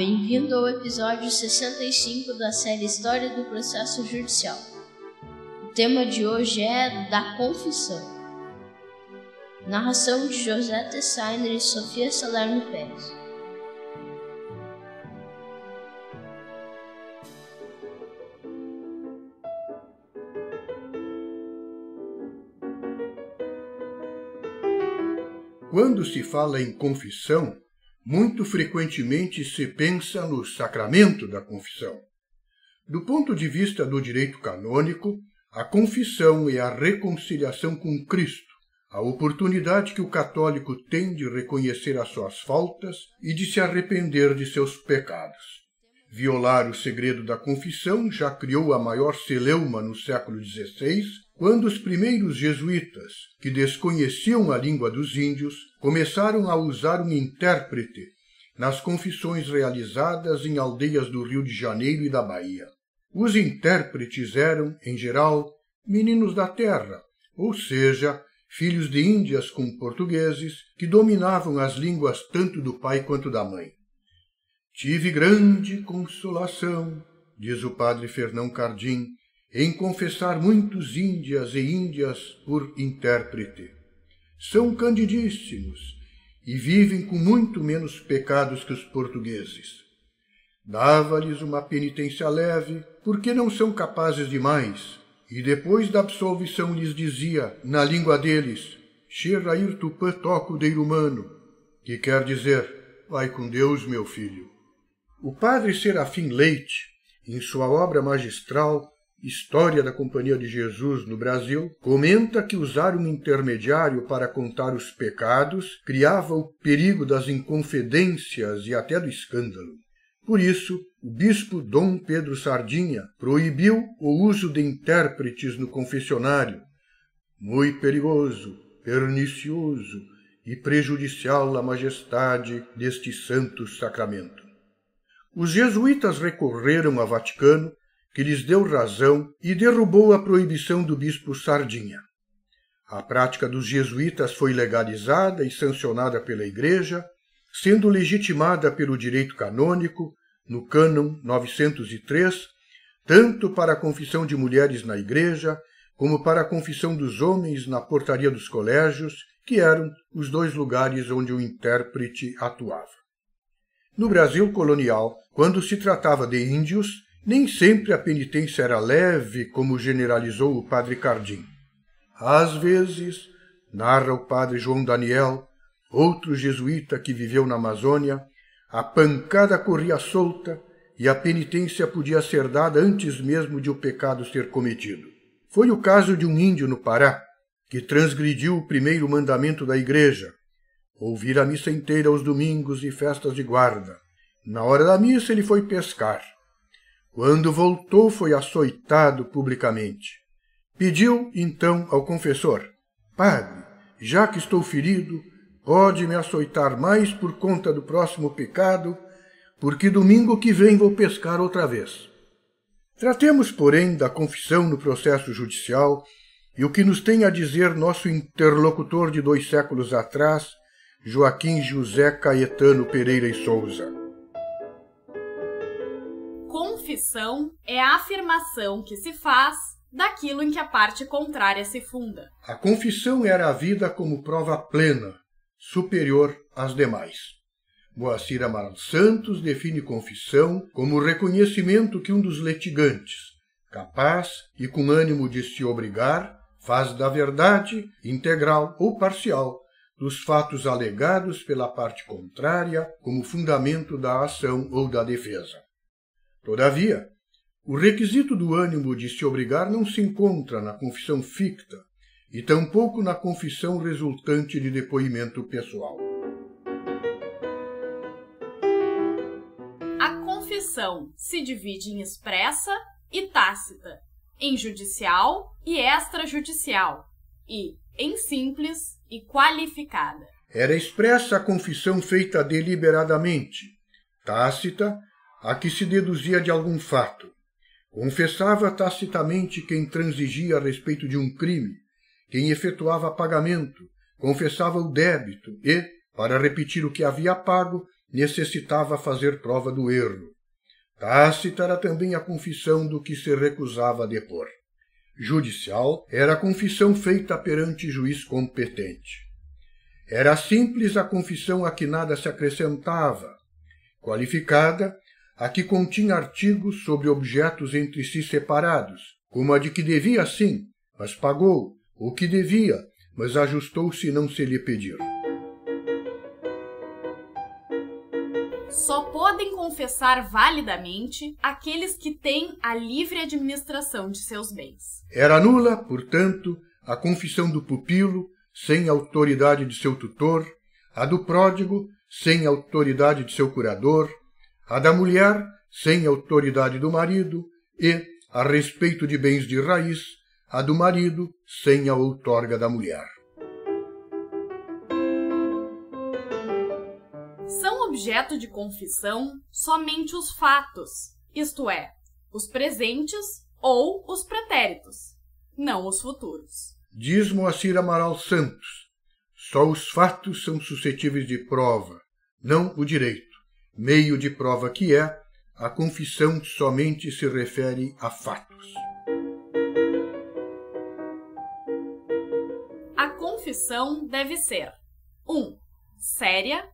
bem-vindo ao episódio 65 da série História do Processo Judicial. O tema de hoje é da confissão. Narração de José Tessainer e Sofia Salerno Pérez. Quando se fala em confissão, muito frequentemente se pensa no sacramento da confissão. Do ponto de vista do direito canônico, a confissão é a reconciliação com Cristo, a oportunidade que o católico tem de reconhecer as suas faltas e de se arrepender de seus pecados. Violar o segredo da confissão já criou a maior celeuma no século XVI, quando os primeiros jesuítas, que desconheciam a língua dos índios, começaram a usar um intérprete nas confissões realizadas em aldeias do Rio de Janeiro e da Bahia. Os intérpretes eram, em geral, meninos da terra, ou seja, filhos de índias com portugueses que dominavam as línguas tanto do pai quanto da mãe. Tive grande consolação, diz o padre Fernão Cardim, em confessar muitos índias e índias por intérprete. São candidíssimos e vivem com muito menos pecados que os portugueses. Dava-lhes uma penitência leve, porque não são capazes de mais, e depois da absolvição lhes dizia, na língua deles, Xerrair tupã toco deiro humano, que quer dizer, vai com Deus, meu filho. O padre Serafim Leite, em sua obra magistral, História da Companhia de Jesus no Brasil, comenta que usar um intermediário para contar os pecados criava o perigo das inconfidências e até do escândalo. Por isso, o bispo Dom Pedro Sardinha proibiu o uso de intérpretes no confessionário. Muito perigoso, pernicioso e prejudicial à majestade deste santo sacramento. Os jesuítas recorreram ao Vaticano, que lhes deu razão e derrubou a proibição do bispo Sardinha. A prática dos jesuítas foi legalizada e sancionada pela Igreja, sendo legitimada pelo direito canônico, no cânon 903, tanto para a confissão de mulheres na Igreja, como para a confissão dos homens na portaria dos colégios, que eram os dois lugares onde o intérprete atuava. No Brasil colonial, quando se tratava de índios, nem sempre a penitência era leve, como generalizou o padre Cardim. Às vezes, narra o padre João Daniel, outro jesuíta que viveu na Amazônia, a pancada corria solta e a penitência podia ser dada antes mesmo de o pecado ser cometido. Foi o caso de um índio no Pará, que transgrediu o primeiro mandamento da Igreja, ouvir a missa inteira aos domingos e festas de guarda. Na hora da missa ele foi pescar. Quando voltou, foi açoitado publicamente. Pediu, então, ao confessor, Padre, já que estou ferido, pode me açoitar mais por conta do próximo pecado, porque domingo que vem vou pescar outra vez. Tratemos, porém, da confissão no processo judicial e o que nos tem a dizer nosso interlocutor de 2 séculos atrás, Joaquim José Caetano Pereira e Souza. Confissão é a afirmação que se faz daquilo em que a parte contrária se funda. A confissão era a vida como prova plena, superior às demais. Moacir Amaral Santos define confissão como o reconhecimento que um dos litigantes, capaz e com ânimo de se obrigar, faz da verdade, integral ou parcial, dos fatos alegados pela parte contrária como fundamento da ação ou da defesa. Todavia, o requisito do ânimo de se obrigar não se encontra na confissão ficta e tampouco na confissão resultante de depoimento pessoal. A confissão se divide em expressa e tácita, em judicial e extrajudicial, e em simples e qualificada. Era expressa a confissão feita deliberadamente, tácita, a que se deduzia de algum fato. Confessava tacitamente quem transigia a respeito de um crime, quem efetuava pagamento, confessava o débito e, para repetir o que havia pago, necessitava fazer prova do erro. Tácita era também a confissão do que se recusava a depor. Judicial era a confissão feita perante juiz competente. Era simples a confissão a que nada se acrescentava. Qualificada, a que continha artigos sobre objetos entre si separados, como a de que devia sim, mas pagou, ou que devia, mas ajustou-se não se lhe pedir. Só podem confessar validamente aqueles que têm a livre administração de seus bens. Era nula, portanto, a confissão do pupilo, sem a autoridade de seu tutor, a do pródigo, sem a autoridade de seu curador, a da mulher, sem a autoridade do marido, e, a respeito de bens de raiz, a do marido, sem a outorga da mulher. São objeto de confissão somente os fatos, isto é, os presentes ou os pretéritos, não os futuros. Diz Moacir Amaral Santos, só os fatos são suscetíveis de prova, não o direito. Meio de prova que é, a confissão somente se refere a fatos. A confissão deve ser 1. Séria.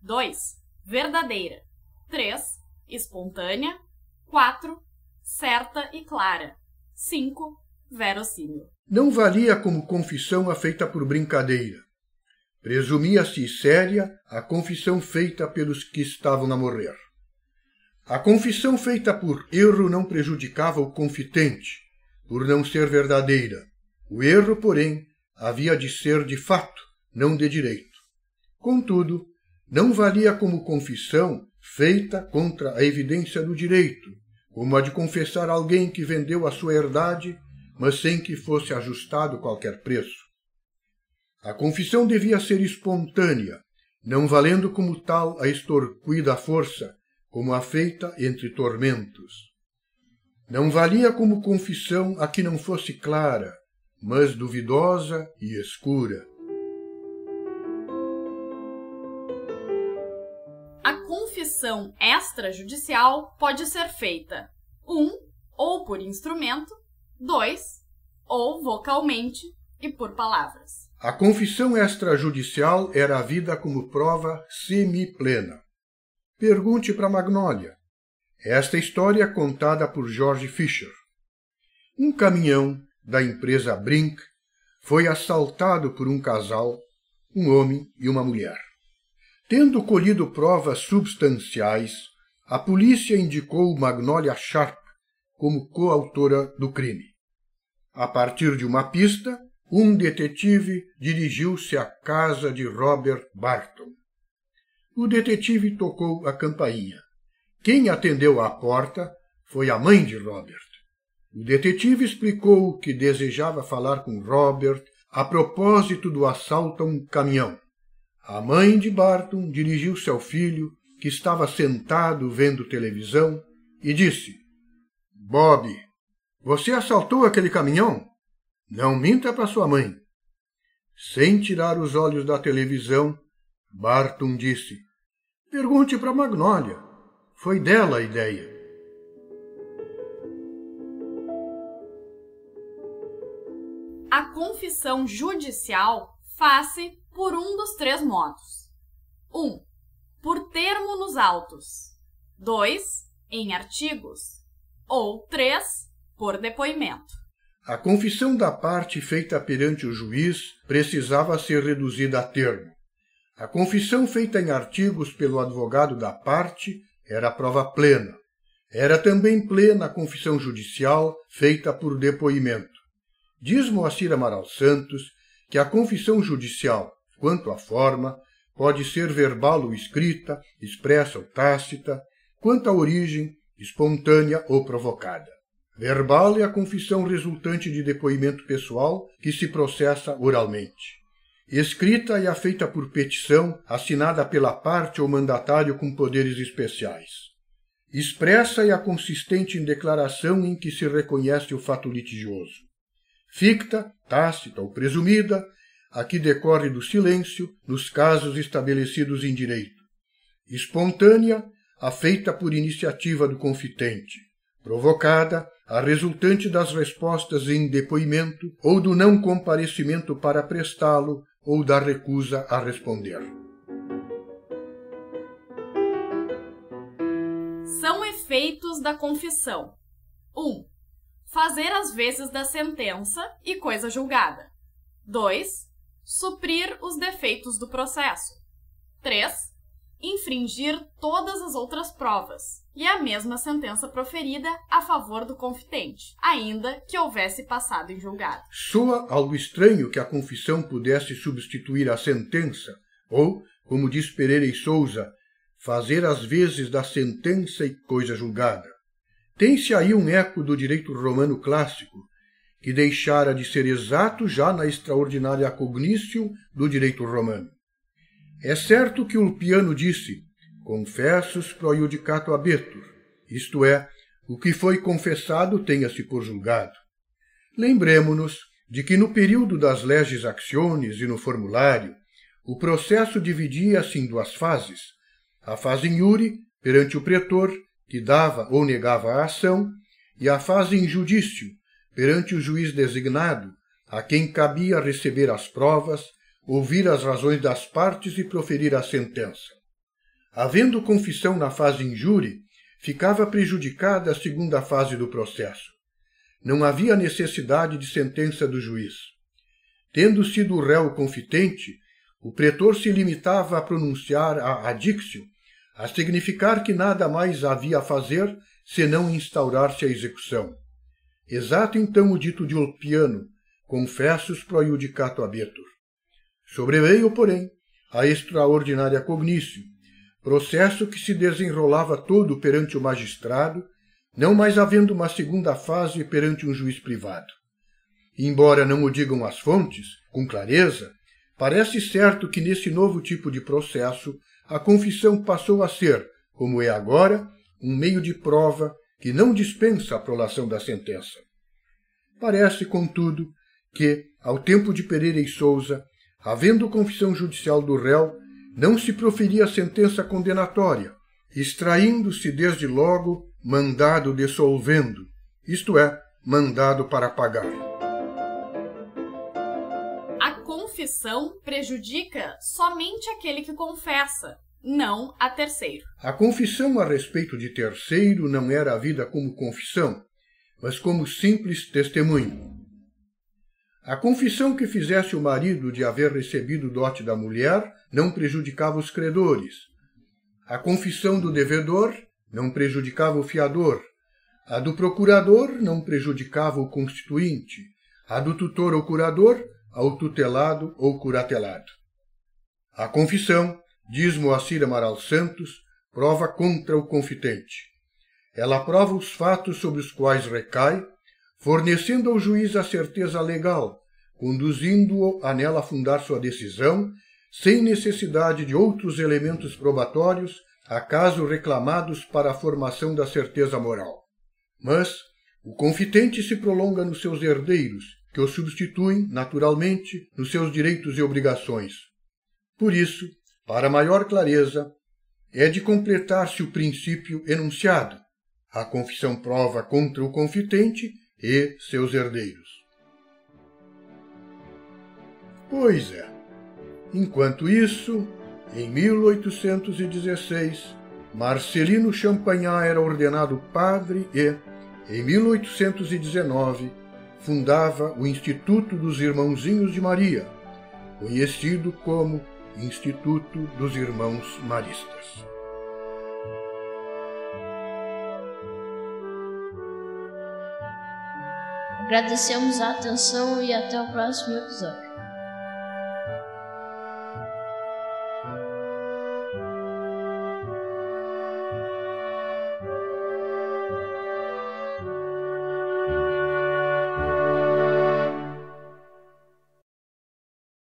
2. Verdadeira. 3. Espontânea. 4. Certa e clara. 5. Verossímil. Não valia como confissão a feita por brincadeira. Presumia-se séria a confissão feita pelos que estavam a morrer. A confissão feita por erro não prejudicava o confitente, por não ser verdadeira. O erro, porém, havia de ser de fato, não de direito. Contudo, não valia como confissão feita contra a evidência do direito, como a de confessar alguém que vendeu a sua herdade, mas sem que fosse ajustado qualquer preço. A confissão devia ser espontânea, não valendo como tal a extorquida força, como a feita entre tormentos. Não valia como confissão a que não fosse clara, mas duvidosa e escura. A confissão extrajudicial pode ser feita 1. Ou por instrumento, 2. Ou vocalmente e por palavras. A confissão extrajudicial era havida como prova semiplena. Pergunte para Magnólia. Esta história é contada por George Fisher. Um caminhão da empresa Brink foi assaltado por um casal, um homem e uma mulher. Tendo colhido provas substanciais, a polícia indicou Magnólia Sharp como coautora do crime. A partir de uma pista, um detetive dirigiu-se à casa de Robert Barton. O detetive tocou a campainha. Quem atendeu à porta foi a mãe de Robert. O detetive explicou que desejava falar com Robert a propósito do assalto a um caminhão. A mãe de Barton dirigiu-se ao filho, que estava sentado vendo televisão, e disse: Bob, você assaltou aquele caminhão? Não minta para sua mãe. Sem tirar os olhos da televisão, Barton disse: Pergunte para Magnólia. Foi dela a ideia. A confissão judicial faz-se por um dos 3 modos. 1. Por termo nos autos. 2. Em artigos. Ou 3. Por depoimento. A confissão da parte feita perante o juiz precisava ser reduzida a termo. A confissão feita em artigos pelo advogado da parte era a prova plena. Era também plena a confissão judicial feita por depoimento. Diz Moacir Amaral Santos que a confissão judicial, quanto à forma, pode ser verbal ou escrita, expressa ou tácita, quanto à origem, espontânea ou provocada. Verbal é a confissão resultante de depoimento pessoal que se processa oralmente. Escrita é a feita por petição, assinada pela parte ou mandatário com poderes especiais. Expressa é a consistente em declaração em que se reconhece o fato litigioso. Ficta, tácita ou presumida, a que decorre do silêncio nos casos estabelecidos em direito. espontânea, a feita por iniciativa do confitente, provocada, a resultante das respostas em depoimento ou do não comparecimento para prestá-lo ou da recusa a responder. São efeitos da confissão. 1. Fazer as vezes da sentença e coisa julgada. 2. Suprir os defeitos do processo. 3. Infringir todas as outras provas e a mesma sentença proferida a favor do confitente, ainda que houvesse passado em julgado. Soa algo estranho que a confissão pudesse substituir a sentença, ou, como diz Pereira e Sousa, fazer as vezes da sentença e coisa julgada. Tem-se aí um eco do direito romano clássico, que deixara de ser exato já na extraordinária cognitio do direito romano. É certo que Ulpiano disse, confessus pro iudicato habetur, isto é, o que foi confessado tenha-se por julgado. Lembremo-nos de que no período das leges actiones e no formulário, o processo dividia-se em duas fases, a fase in iure, perante o pretor, que dava ou negava a ação, e a fase in judicio, perante o juiz designado, a quem cabia receber as provas, ouvir as razões das partes e proferir a sentença. Havendo confissão na fase in jure, ficava prejudicada a segunda fase do processo. Não havia necessidade de sentença do juiz. Tendo sido o réu confitente, o pretor se limitava a pronunciar a adictio, a significar que nada mais havia a fazer senão instaurar-se a execução. Exato então o dito de Ulpiano, confessus pro iudicato habetur. Sobreveio, porém, a extraordinária cognitio, processo que se desenrolava todo perante o magistrado, não mais havendo uma segunda fase perante um juiz privado. Embora não o digam as fontes, com clareza, parece certo que nesse novo tipo de processo a confissão passou a ser, como é agora, um meio de prova que não dispensa a prolação da sentença. Parece, contudo, que, ao tempo de Pereira e Sousa, havendo confissão judicial do réu, não se proferia sentença condenatória, extraindo-se desde logo mandado dissolvendo, isto é, mandado para pagar. A confissão prejudica somente aquele que confessa, não a terceiro. A confissão a respeito de terceiro não era havida como confissão, mas como simples testemunho. A confissão que fizesse o marido de haver recebido dote da mulher não prejudicava os credores. A confissão do devedor não prejudicava o fiador. A do procurador não prejudicava o constituinte. A do tutor ou curador, ao tutelado ou curatelado. A confissão, diz Moacir Amaral Santos, prova contra o confitente. Ela prova os fatos sobre os quais recai, fornecendo ao juiz a certeza legal, conduzindo-o a nela fundar sua decisão, sem necessidade de outros elementos probatórios, acaso reclamados para a formação da certeza moral. Mas o confitente se prolonga nos seus herdeiros, que o substituem, naturalmente, nos seus direitos e obrigações. Por isso, para maior clareza, é de completar-se o princípio enunciado. A confissão prova contra o confitente e seus herdeiros. Pois é. Enquanto isso, em 1816, Marcelino Champagnat era ordenado padre e, em 1819, fundava o Instituto dos Irmãozinhos de Maria, conhecido como Instituto dos Irmãos Maristas. Agradecemos a atenção e até o próximo episódio.